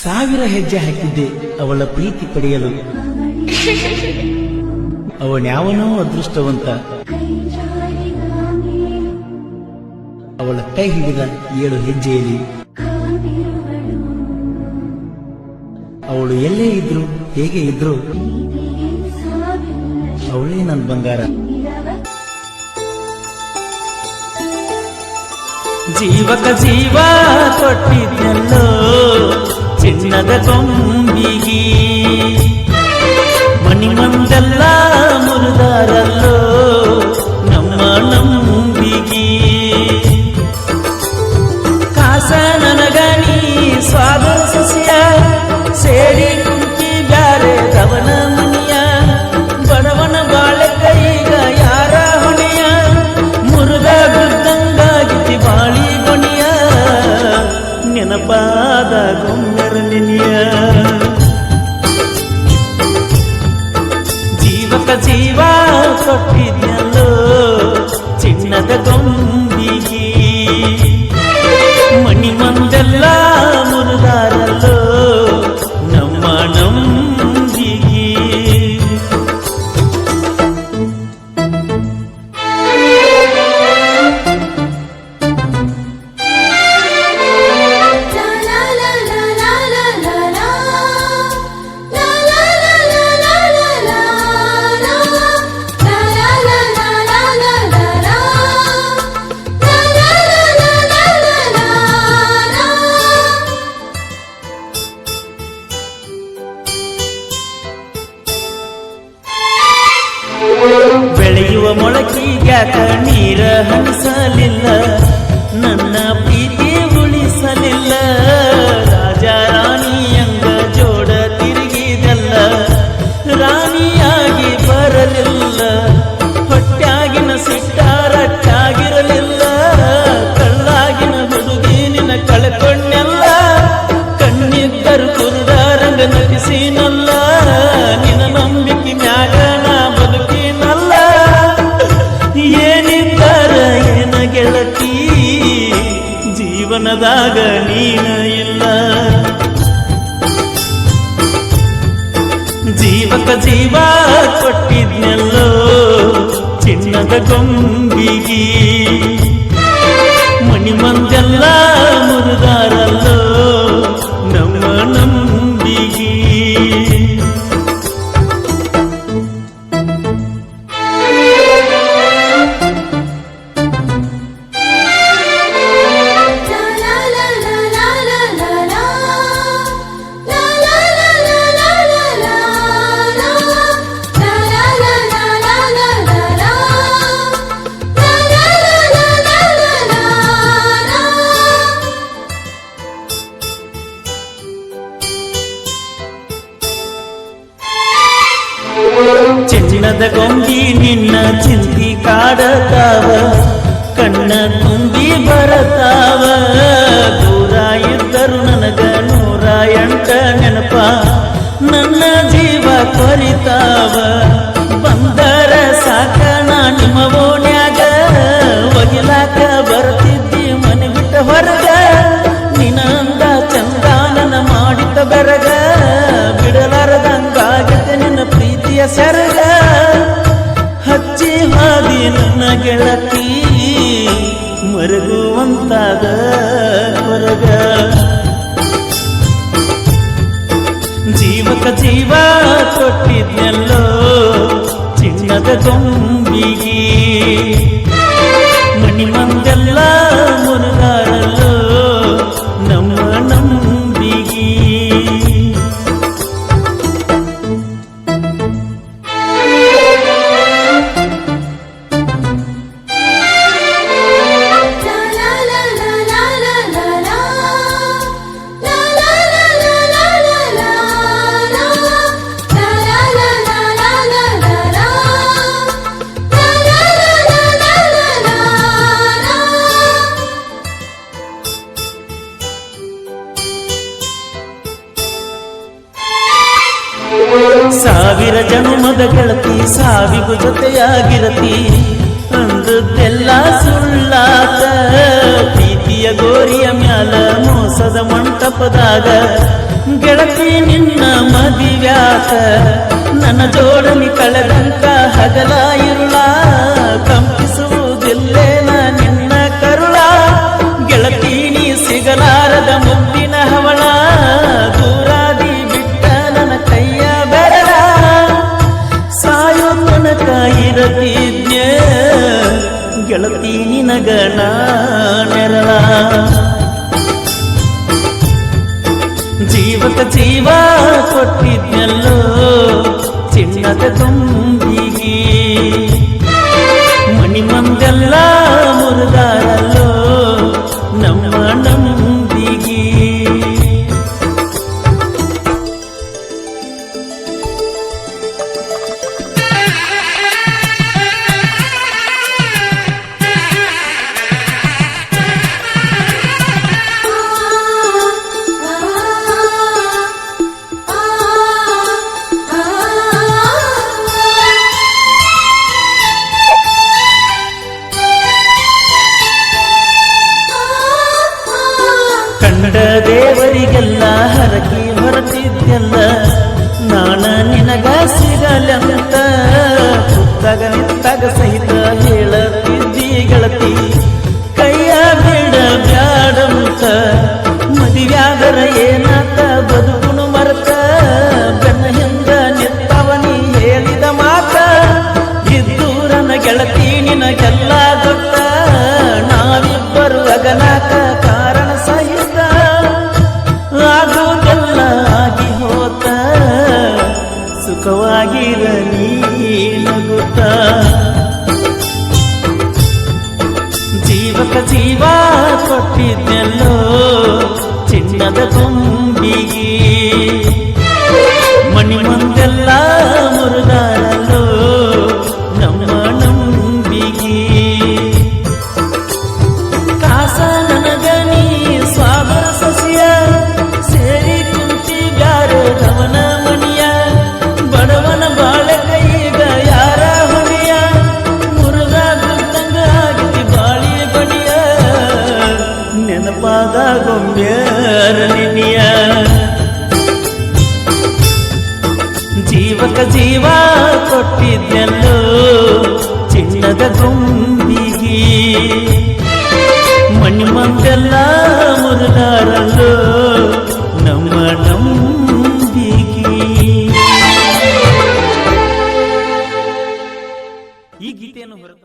ಸಾವಿರ ಹೆಜ್ಜೆ ಹಾಕಿದ್ದೆ ಅವಳ ಪ್ರೀತಿ ಪಡೆಯಲು. ಅವನ್ಯಾವನೋ ಅದೃಷ್ಟವಂತ ಅವಳ ಕೈ ಹಿಡಿದ 7 ಹೆಜ್ಜೆಯಲ್ಲಿ. ಅವಳು ಎಲ್ಲೇ ಇದ್ರು ಹೇಗೆ ಇದ್ರು ಅವಳೇ ನನ್ನ ಬಂಗಾರ. ಜೀವಕ ಜೀವ ಕೊಟ್ಟಿದ್ದೆಲ್ಲೋ ಚಿನ್ನದ ಕೊಂಬಿಗಿ, ಮಣಿಮಂದೆಲ್ಲ ಮುರಿದಾರಲ್ಲೋ ನಮ್ಮ ನಂಬಿಗಿ. ಕಾಸ ನನಗನಿ ಸ್ವಾದ ಸಸ್ಯ ಸೇರಿ ಕುಂತಿ ಬ್ಯಾರೆ ದವನ ಮನಿಯ, ಬಡವನ ಬಾಳೆ ಕೈಗ ಯಾರ ಹೊಣೆಯ, ಮುರುದ ಗುದ್ದಂಗಾಗಿತಿ ಬಾಳಿ ಗೊಣಿಯ, ನೆನಪಾದ ಗೊಂಬರ ನೆನೆಯ. ಜೀವಕ ಜೀವ ಕೊಟ್ಟಿದ್ಯಲ್ಲೋ ಚಿನ್ನದ ಗೊಂಬಿಗಿ, ಮಣಿ ಮಂದೆಲ್ಲ ಮುರಿದಾರಲ್ಲೋ ನಮ್ಮ ನಂಬಿಗಿ. ಬೆಳೆಯುವ ಮೊಳಕಿಗ್ಯಾಕ ನೀರ ಹನಿಸಲಿಲ್ಲ, ನನ್ನ ಪ್ರೀತಿ ಉಳಿಸಲಿಲ್ಲ. ರಾಜ ರಾಣಿಯಂಗ ಜೋಡ ತಿರುಗಿದಲ್ಲ, ರಾಣಿಯಾಗಿ ಬರಲಿಲ್ಲ. ಹೊಟ್ಟಾಗಿನ ಸಿಟ್ಟಾರಟ್ಟಾಗಿರಲಿಲ್ಲ, ಕಳ್ಳಾಗಿನ ಹುಡುಗಿ ನಿನ್ನ ಕಳ್ಕೊಂಡೆಲ್ಲ. ಕಣ್ಣಿದ್ದರು ಕುರುಡರಂಗ ನಟಿಸಿನಲ್ಲ, ನಿನ್ನ ನಂಬಿಕೆ ಮ್ಯಾಗ ನಾ ಬದುಕಿನಲ್ಲ. ಏನಿದ್ದಾರ ಏನ ಗೆಳತಿ ಜೀವನದಾಗ ನೀನ ಇಲ್ಲ. ಜೀವಕ ಜೀವ ಕೊಟ್ಟಿದ್ನೆಲ್ಲೋ ಚಿನ್ನದ ಗೊಂಬಿಗಿ, ಮಣಿ ಮಂದೆಲ್ಲ ಮುರಿದಾರಲ್ಲೋ ನಮ್ಮ ನಂಬಿಗಿ. ಚಿನ್ನದ ಗೊಂಬಿ ನಿನ್ನ ಚಿಂತಿ ಕಾಡತಾವ, ಕಣ್ಣ ತುಂಬಿ ಬರತಾವ. ದೂರ ಇದ್ದರು ನನಗ 108 ನೆನಪ, ನನ್ನ ಜೀವ ಕೊರಿತಾವ. ಬಂದರ ಸಾಕ ನಾ ನಿಮ್ಮ ಓಣ್ಯಾಗ, ಒಗಿಲಾಕ ಬರ್ತಿದ್ದಿ ಮನೆ ಬಿಟ್ಟ ಹೊರಗ. ನಿನ್ನಂದ ಚಂದ ನನ್ನ ಮಾಡಿತ ಬೆರಗ, ಬಿಡಲಾರದಂಗಾಗತ್ತೆ ನಿನ್ನ ಪ್ರೀತಿಯ ಸೆರಗ. ಹಚ್ಚಿ ಹಾದಿ ನನ್ನ ಗೆಳತಿ ಮರಗುವಂತಾದ ಹೊರಗ. ಜೀವಕ ಜೀವ ಕೊಟ್ಟಿದ್ನೆಲ್ಲೋ ಚಿನ್ನದ ಗೊಂಬಿಗಿ, ಮಣಿ ಮಂದೆಲ್ಲ ಮುರುಗಾರಲ್ಲೋ ನಮ್ಮ ನಂಬಿಗಿ. ಸಾವಿರ ಜನುಮದ ಗೆಳತಿ ಸಾವಿಗೂ ಜೊತೆಯಾಗಿರತಿ, ಅಂದದ್ದೆಲ್ಲ ಸುಳ್ಳಾತ. ಪ್ರೀತಿಯ ಗೋರಿಯ ಮ್ಯಾಲ ಮೋಸ ಮೋಸದ ಮಂಟಪದಾಗ ಗೆಳತಿ ನಿನ್ನ ಮದಿವ್ಯಾಕ ನನ್ನ ಜೋಡನಿ ಕಳೆದಂತ ಹಗಲ ಇರುಳ ಕಂಪಿಸುವುದಿಲ್ಲೇನ ನಿನ್ನ ಕರುಳ ಗೆಳತಿ ನೀ ಸಿಗಲಾರದ ಮುದ್ದಿನ ಹವಳ ದೂರಾದಿ ಬಿಟ್ಟ ನನ್ನ ಕೈಯ ಬೆರಳ ಸಾಯೋ ತನಕ ಇರತಿದ್ಯ ಗೆಳತಿ ನಿನಗಣ ನೆರಳ ಜೀವಕ ಜೀವ ಕೊಟ್ಟಿದ್ನಲ್ಲೋ ಚಿನ್ನದ ತುಂಬಿಗಿ ಮಣಿ ಮಂದೆಲ್ಲ ಮುರುಗಾರಲ್ಲೋ ನಮ್ಮ ನಂಬಿಗಿ ಕಂಡ ದೇವರಿಗೆಲ್ಲ ಹರಕಿ ಹೊರತಿದ್ದೆಲ್ಲ ನಾನ ನಿನಗ ಸಿಗಲಂತ ಹುತ್ತಾಗ ನಿಂತಾಗ ಸಹಿತ ಹೇಳತಿದ್ದಿ ಗೆಳತಿ ಕೈಯ ಬಿಡ ಬ್ಯಾಡಂತ ಮದಿವ್ಯಾದರ ಏನಾತ ಬದುಕುನು ಮರತ ಬೆನ್ನ ಹಿಂದ ನಿಂತವನಿ ಹೇಳಿದ ಮಾತ ಇದ್ದೂರನ ಗೆಳತಿ ನಿನಗೆಲ್ಲ ಗೊತ್ತ ನಾವಿಬ್ಬರು ಅಗನಾಕ ಕಾರಣ ಸಹಿತ ಆಗೋದೆಲ್ಲ ಆಗಿ ಹೋತ ಸುಖವಾಗಿರ ನೀನಗುತ್ತ ಜೀವಕ ಜೀವ ಕೊಟ್ಟಿದ್ದೆಲ್ಲೋ ಚಿನ್ನದ ತುಂಬಿಗಿ ಮಣಿ ಮಂದೆಲ್ಲ ಮುರುಗಾರಲ್ಲೋ ನಮ್ಮ ನಂಬಿಗಿ ಕಾಸ ನನಗ ನೀ ಸ್ವಾದರ ಸಸಿಯ ಸೇರಿ ಕುಂತಿ ಬ್ಯಾರದವನ ಮಣಿಯ ಬಡವನ ಬಾಳೆ ಕೈಗ ಯಾರ ಹೊಣೆಯ ಮುರುಗ ಗುದ್ದಂಗ ಆಗಿತಿ ಬಾಳಿ ಬಣಿಯ ನೆನಪಾದ ಗೊಂಬ್ಯಾರ ನಿನಿಯ ಜೀವಕ ಜೀವ ಕೊಟ್ಟಿದ್ದೆಲ್ಲೋ ಚಿನ್ನದ ಗೊಂಬಿಗಿ ಮಣಿ ಮಂದೆಲ್ಲ